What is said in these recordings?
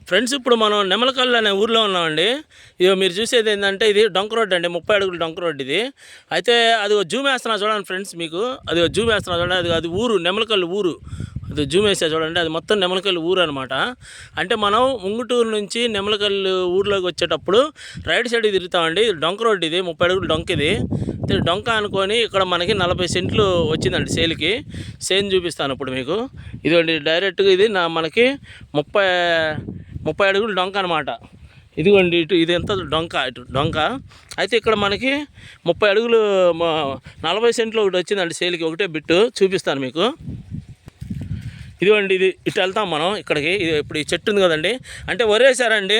Friends ఇప్పుడు మనం నెమలకల్లు అనే ఊర్లో ఉన్నామండి. ఇదిగో మీరు చూసేది ఏంటంటే ఇది డొంక రోడ్ అండి, 30 అడుగుల డొంక రోడ్ ఇది. అయితే అది జూమ్ వేస్తున్నా చూడండి ఫ్రెండ్స్, మీకు అది జూమ్ వేస్తున్నా చూడండి. అది ఊరు, నెమలకల్లు ఊరు. అది జూమ్ వేసా చూడండి, అది మొత్తం నెమలకల్లు ఊరు అనమాట. అంటే మనం ఉంగుటూరు నుంచి నెమలకల్లు ఊర్లోకి వచ్చేటప్పుడు రైట్ సైడ్ తిరుగుతామండి. ఇది డొంక రోడ్, ఇది 30 అడుగుల డొంక ఇది. డొంక అనుకొని ఇక్కడ మనకి 40 సెంట్లు వచ్చిందండి సేల్కి. సేల్ చూపిస్తాను ఇప్పుడు మీకు. ఇదిగోండి డైరెక్ట్గా ఇది మనకి 30 అడుగులు డొంక అనమాట. ఇదిగోండి ఇటు ఇది ఎంత డొంక, ఇటు డొంక. అయితే ఇక్కడ మనకి 30 అడుగులు 40 సెంట్లు ఒకటి వచ్చిందండి సేల్కి, ఒకటే బిట్టు చూపిస్తాను మీకు. ఇదిగోండి ఇది ఇటు వెళ్తాం మనం ఇక్కడికి. ఇది ఇప్పుడు ఈ చెట్టు ఉంది కదండి, అంటే వరేసారండి,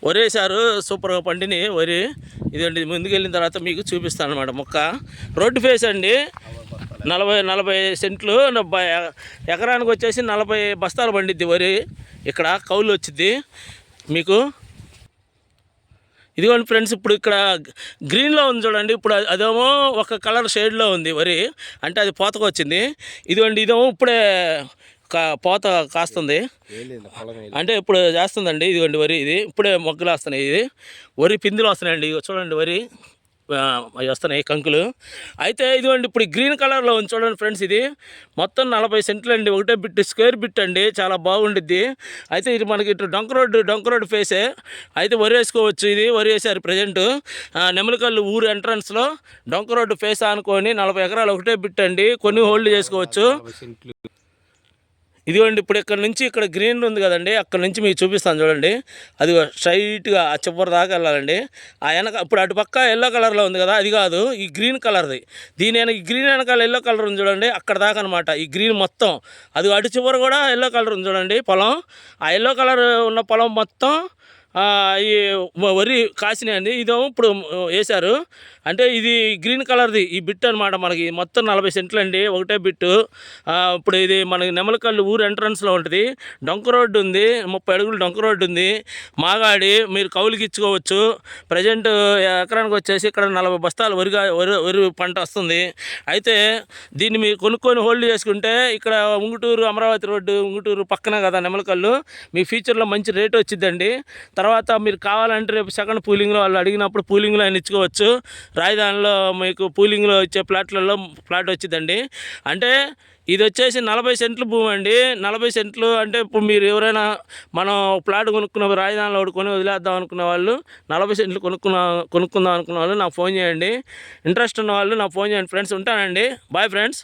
వరేసారు సూపర్గా పండిని వరి. ఇదండి ముందుకు వెళ్ళిన తర్వాత మీకు చూపిస్తాను అనమాట. మొక్క రోడ్డు ఫేస్ అండి, 40 సెంట్లు, ఎకరానికి వచ్చేసి 40 బస్తాలు పండిద్ది వరి. ఇక్కడ కౌలు వచ్చింది మీకు. ఇదిగోండి ఫ్రెండ్స్, ఇప్పుడు ఇక్కడ గ్రీన్లో ఉంది చూడండి. ఇప్పుడు అదేమో ఒక కలర్ షేడ్లో ఉంది వరి, అంటే అది పోతకు వచ్చింది. ఇదిగోండి ఇదేమో ఇప్పుడే పోత కాస్తుంది, అంటే ఇప్పుడు చేస్తుందండి. ఇదిగోండి వరి, ఇది ఇప్పుడే మొగ్గలు వస్తున్నాయి. ఇది వరి పిందులు వస్తున్నాయండి, చూడండి వరి అవి వస్తున్నాయి కంకులు. అయితే ఇదిగోండి ఇప్పుడు గ్రీన్ కలర్లో ఉంది చూడండి ఫ్రెండ్స్. ఇది మొత్తం 40 సెంట్లు అండి, ఒకటే బిట్, స్క్వేర్ బిట్ అండి, చాలా బాగుండిద్ది. అయితే ఇది మనకి ఇటు డొంక రోడ్ ఫేసే. అయితే వరి వేసుకోవచ్చు, ఇది వరి వేసారు ప్రజెంట్ నెమలకల్లు ఊరు ఎంట్రన్స్లో. డొంక రోడ్డు ఫేస్ అనుకొని 40 ఎకరాలు ఒకటే బిట్ అండి, కొన్ని హోల్డ్ చేసుకోవచ్చు. ఇదిగోండి ఇప్పుడు ఇక్కడ నుంచి ఇక్కడ గ్రీన్ ఉంది కదండి, అక్కడ నుంచి మీకు చూపిస్తాను చూడండి. అది స్ట్రైట్గా ఆ చివరి దాకా వెళ్ళాలండి. ఆ వెనక ఇప్పుడు అటు పక్క ఎల్లో కలర్లో ఉంది కదా, అది కాదు, ఈ గ్రీన్ కలర్ది. ఈ గ్రీన్ వెనకాల ఎల్లో కలర్ ఉంది చూడండి, అక్కడ దాకా అనమాట ఈ గ్రీన్ మొత్తం. అది అటు చివరి కూడా ఎల్లో కలర్ ఉంది చూడండి పొలం. ఆ ఎల్లో కలర్ ఉన్న పొలం మొత్తం ఈ వరి కాసినాయండి. ఇదేమో ఇప్పుడు వేశారు, అంటే ఇది గ్రీన్ కలర్ది ఈ బిట్ అనమాట. మనకి మొత్తం 40 సెంట్లు అండి, ఒకటే బిట్టు. ఇప్పుడు ఇది మనకి నెమలకల్లు ఊరు ఎంట్రన్స్లో ఉంటుంది. డొంక రోడ్డు ఉంది, 30 అడుగులు డొంక రోడ్డు ఉంది, మాగాడి. మీరు కౌలుకి ఇచ్చుకోవచ్చు. ప్రజెంట్ ఎకరానికి వచ్చేసి ఇక్కడ 40 బస్తాలు వరి పంట వస్తుంది. అయితే దీన్ని మీరు కొనుక్కొని హోల్డ్ చేసుకుంటే ఇక్కడ ఉంగుటూరు అమరావతి రోడ్డు, ఉంగుటూరు పక్కన కదా నెమలకల్లు, మీ ఫ్యూచర్లో మంచి రేటు వచ్చిందండి. తర్వాత మీరు కావాలంటే రేపు సెకండ్ పూలింగ్లో వాళ్ళు అడిగినప్పుడు పూలింగ్లో ఆయన ఇచ్చుకోవచ్చు. రాజధానిలో మీకు పూలింగ్లో ఇచ్చే ప్లాట్లలో ప్లాట్ వచ్చిందండి. అంటే ఇది వచ్చేసి 40 సెంట్లు భూమి అండి. 40 సెంట్లు అంటే ఇప్పుడు మీరు ఎవరైనా మనం ప్లాట్ కొనుక్కున్న రాజధానిలో కొని వదిలేద్దాం అనుకున్న వాళ్ళు, 40 సెంట్లు కొనుక్కుందాం అనుకున్న వాళ్ళు నాకు ఫోన్ చేయండి. ఇంట్రెస్ట్ ఉన్న వాళ్ళు నాకు ఫోన్ చేయండి ఫ్రెండ్స్. ఉంటానండి, బాయ్ ఫ్రెండ్స్.